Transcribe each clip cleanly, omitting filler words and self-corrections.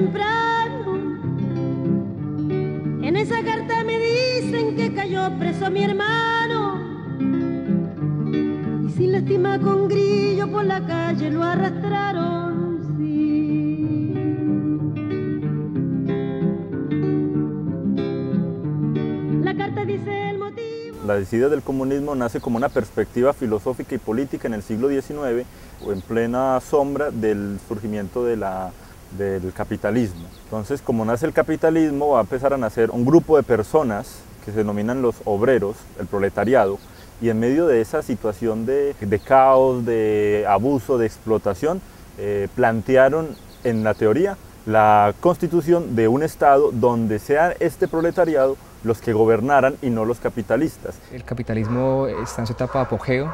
temprano. En esa carta me dicen que cayó preso mi hermano. Y sin lástima con grillo por la calle lo arrastraron, sí. La carta dice el motivo. La desidia del comunismo nace como una perspectiva filosófica y política en el siglo XIX, en plena sombra del surgimiento del capitalismo. Entonces, como nace el capitalismo, va a empezar a nacer un grupo de personas que se denominan los obreros, el proletariado, y en medio de esa situación de caos, de abuso, de explotación, plantearon en la teoría la constitución de un Estado donde sea este proletariado los que gobernaran y no los capitalistas. El capitalismo está en su etapa de apogeo.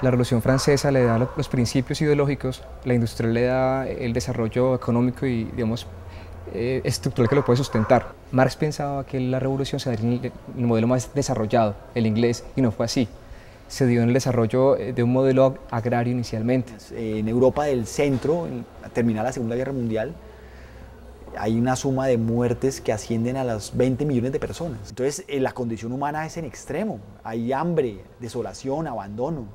La Revolución Francesa le da los principios ideológicos, la industrial le da el desarrollo económico y, digamos, estructural que lo puede sustentar. Marx pensaba que la revolución se daría en el modelo más desarrollado, el inglés, y no fue así. Se dio en el desarrollo de un modelo agrario inicialmente. En Europa del centro, al terminar la Segunda Guerra Mundial, hay una suma de muertes que ascienden a las 20 millones de personas. Entonces, la condición humana es en extremo. Hay hambre, desolación, abandono.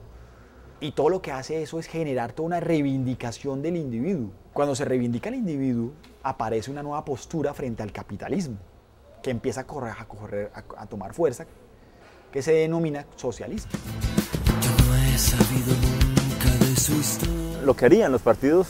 Y todo lo que hace eso es generar toda una reivindicación del individuo. Cuando se reivindica el individuo, aparece una nueva postura frente al capitalismo, que empieza a tomar fuerza, que se denomina socialismo. Yo no he sabido nunca de su historia. Lo que harían los partidos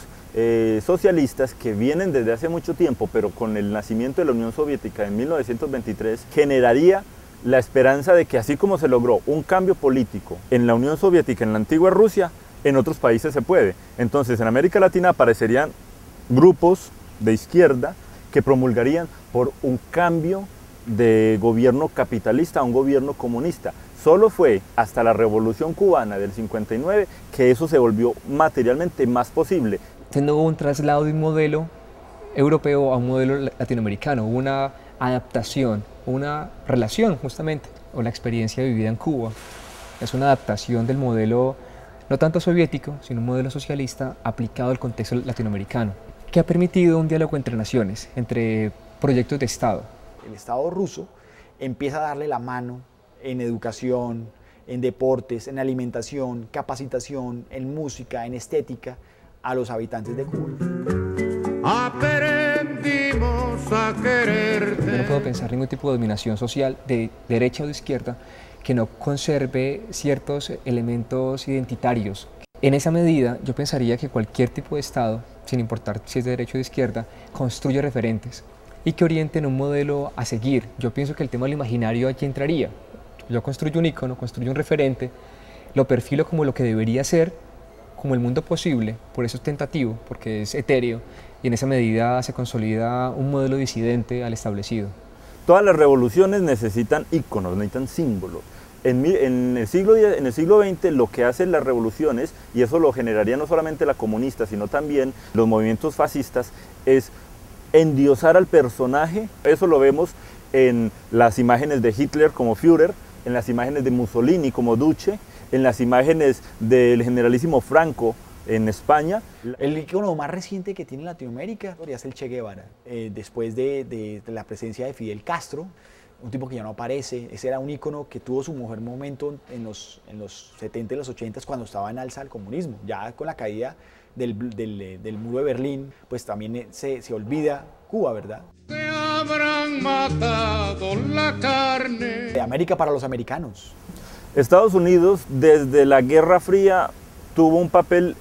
socialistas, que vienen desde hace mucho tiempo, pero con el nacimiento de la Unión Soviética en 1923, generaría la esperanza de que así como se logró un cambio político en la Unión Soviética, en la antigua Rusia, en otros países se puede. Entonces, en América Latina aparecerían grupos de izquierda que promulgarían por un cambio de gobierno capitalista a un gobierno comunista. Solo fue hasta la Revolución Cubana del 59 que eso se volvió materialmente más posible. Hubo un traslado de un modelo europeo a un modelo latinoamericano, hubo una adaptación, una relación justamente, o la experiencia vivida en Cuba. Es una adaptación del modelo no tanto soviético, sino un modelo socialista aplicado al contexto latinoamericano, que ha permitido un diálogo entre naciones, entre proyectos de Estado. El Estado ruso empieza a darle la mano en educación, en deportes, en alimentación, capacitación, en música, en estética, a los habitantes de Cuba. Aprendimos a quererte. Yo no puedo pensar ningún tipo de dominación social de derecha o de izquierda que no conserve ciertos elementos identitarios. En esa medida, yo pensaría que cualquier tipo de Estado, sin importar si es de derecha o de izquierda, construye referentes y que orienten un modelo a seguir. Yo pienso que el tema del imaginario aquí entraría. Yo construyo un ícono, construyo un referente, lo perfilo como lo que debería ser, como el mundo posible, por eso es tentativo, porque es etéreo, y en esa medida se consolida un modelo disidente al establecido. Todas las revoluciones necesitan íconos, necesitan símbolos. En el siglo XX lo que hacen las revoluciones, y eso lo generaría no solamente la comunista, sino también los movimientos fascistas, es endiosar al personaje. Eso lo vemos en las imágenes de Hitler como Führer, en las imágenes de Mussolini como Duce, en las imágenes del generalísimo Franco en España. El ícono más reciente que tiene Latinoamérica es el Che Guevara, después de la presencia de Fidel Castro, un tipo que ya no aparece. Ese era un ícono que tuvo su mejor momento en los 70 y los 80 cuando estaba en alza el comunismo. Ya con la caída del muro de Berlín, pues también se olvida Cuba, ¿verdad? Te habrán matado la carne. De América para los americanos. Estados Unidos desde la Guerra Fría tuvo un papel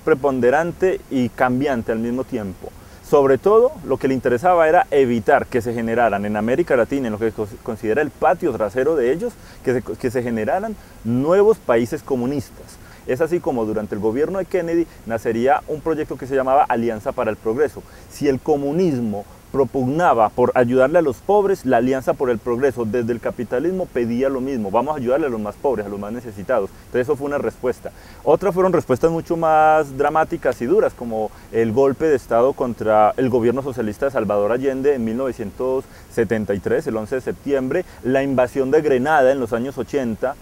preponderante y cambiante al mismo tiempo. Sobre todo, lo que le interesaba era evitar que se generaran en América Latina, en lo que se considera el patio trasero de ellos, que se generaran nuevos países comunistas. Es así como durante el gobierno de Kennedy nacería un proyecto que se llamaba Alianza para el Progreso. Si el comunismo propugnaba por ayudarle a los pobres, la Alianza por el Progreso desde el capitalismo pedía lo mismo: vamos a ayudarle a los más pobres, a los más necesitados. Entonces eso fue una respuesta. Otras fueron respuestas mucho más dramáticas y duras, como el golpe de Estado contra el gobierno socialista de Salvador Allende en 1973, el 11 de septiembre, la invasión de Grenada en los años 80,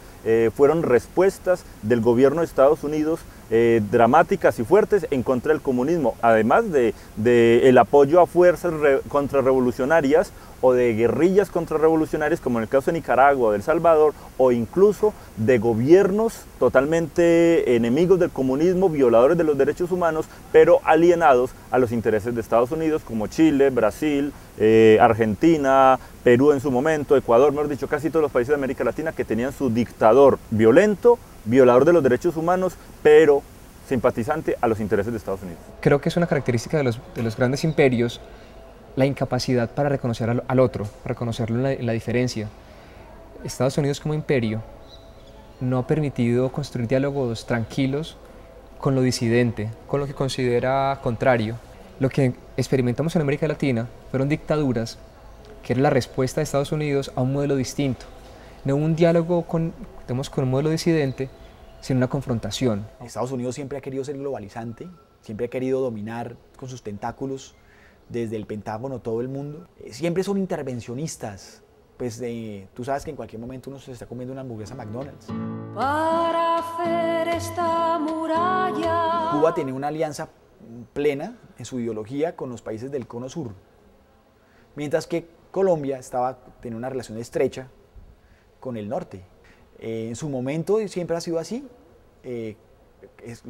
fueron respuestas del gobierno de Estados Unidos dramáticas y fuertes en contra del comunismo, además de el apoyo a fuerzas contrarrevolucionarias o de guerrillas contrarrevolucionarias como en el caso de Nicaragua o de El Salvador, o incluso de gobiernos totalmente enemigos del comunismo, violadores de los derechos humanos, pero alienados a los intereses de Estados Unidos, como Chile, Brasil, Argentina, Perú en su momento, Ecuador, mejor dicho, casi todos los países de América Latina que tenían su dictador violento, violador de los derechos humanos, pero simpatizante a los intereses de Estados Unidos. Creo que es una característica de los grandes imperios la incapacidad para reconocer al otro, reconocerlo en la diferencia. Estados Unidos como imperio no ha permitido construir diálogos tranquilos con lo disidente, con lo que considera contrario. Lo que experimentamos en América Latina fueron dictaduras que era la respuesta de Estados Unidos a un modelo distinto. No un diálogo con un modelo disidente, sino una confrontación. Estados Unidos siempre ha querido ser globalizante, siempre ha querido dominar con sus tentáculos desde el Pentágono todo el mundo. Siempre son intervencionistas. Pues tú sabes que en cualquier momento uno se está comiendo una hamburguesa McDonald's. Para hacer esta muralla. Cuba tenía una alianza plena en su ideología con los países del Cono Sur, mientras que Colombia tenía una relación estrecha con el norte. En su momento siempre ha sido así.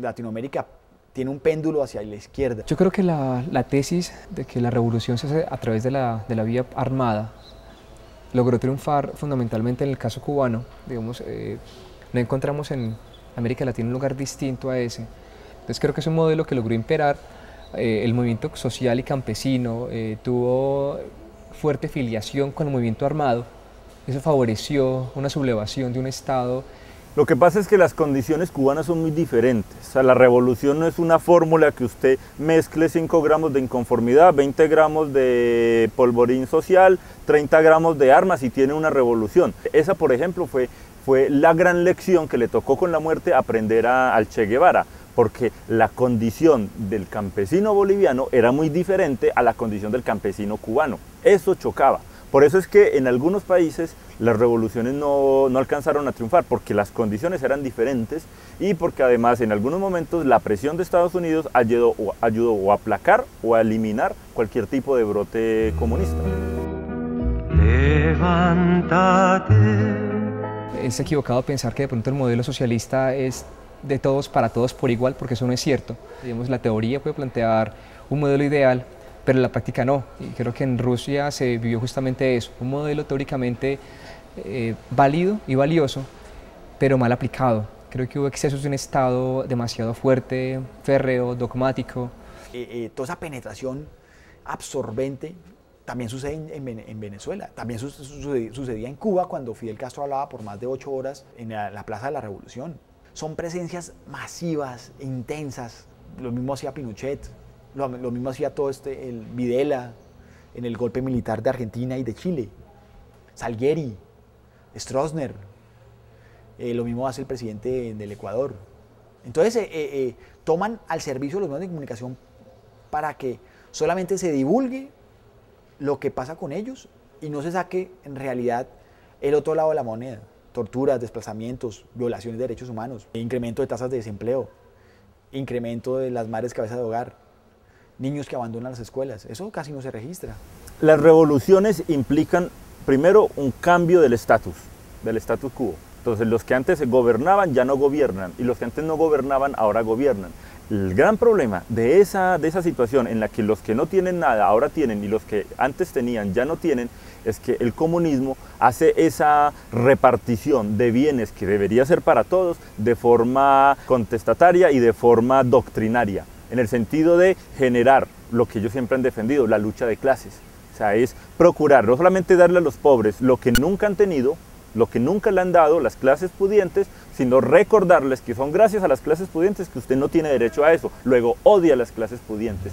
Latinoamérica tiene un péndulo hacia la izquierda. Yo creo que la tesis de que la revolución se hace a través de la vía armada logró triunfar fundamentalmente en el caso cubano. Digamos, no encontramos en América Latina un lugar distinto a ese. Entonces creo que es un modelo que logró imperar. El movimiento social y campesino tuvo fuerte filiación con el movimiento armado. Eso favoreció una sublevación de un Estado. Lo que pasa es que las condiciones cubanas son muy diferentes. O sea, la revolución no es una fórmula que usted mezcle 5 gramos de inconformidad, 20 gramos de polvorín social, 30 gramos de armas y tiene una revolución. Esa, por ejemplo, fue la gran lección que le tocó con la muerte aprender al Che Guevara, porque la condición del campesino boliviano era muy diferente a la condición del campesino cubano. Eso chocaba. Por eso es que en algunos países las revoluciones no alcanzaron a triunfar, porque las condiciones eran diferentes y porque además en algunos momentos la presión de Estados Unidos ayudó o a aplacar o a eliminar cualquier tipo de brote comunista. Levántate. Es equivocado pensar que de pronto el modelo socialista es de todos para todos por igual, porque eso no es cierto. Digamos, la teoría puede plantear un modelo ideal, pero en la práctica no, y creo que en Rusia se vivió justamente eso, un modelo teóricamente válido y valioso, pero mal aplicado. Creo que hubo excesos de un Estado demasiado fuerte, férreo, dogmático. Toda esa penetración absorbente también sucede en Venezuela, también sucedía en Cuba cuando Fidel Castro hablaba por más de 8 horas en la Plaza de la Revolución. Son presencias masivas, intensas, lo mismo hacía Pinochet. Lo mismo hacía todo el Videla en el golpe militar de Argentina y de Chile. Salgueri, Stroessner, lo mismo hace el presidente del Ecuador. Entonces toman al servicio de los medios de comunicación para que solamente se divulgue lo que pasa con ellos y no se saque en realidad el otro lado de la moneda. Torturas, desplazamientos, violaciones de derechos humanos, incremento de tasas de desempleo, incremento de las madres cabezas de hogar, niños que abandonan las escuelas. Eso casi no se registra. Las revoluciones implican primero un cambio del status quo. Entonces los que antes gobernaban ya no gobiernan y los que antes no gobernaban ahora gobiernan. El gran problema de esa situación en la que los que no tienen nada ahora tienen y los que antes tenían ya no tienen es que el comunismo hace esa repartición de bienes que debería ser para todos de forma contestataria y de forma doctrinaria, en el sentido de generar lo que ellos siempre han defendido, la lucha de clases. O sea, es procurar no solamente darle a los pobres lo que nunca han tenido, lo que nunca le han dado las clases pudientes, sino recordarles que son gracias a las clases pudientes que usted no tiene derecho a eso. Luego odia a las clases pudientes.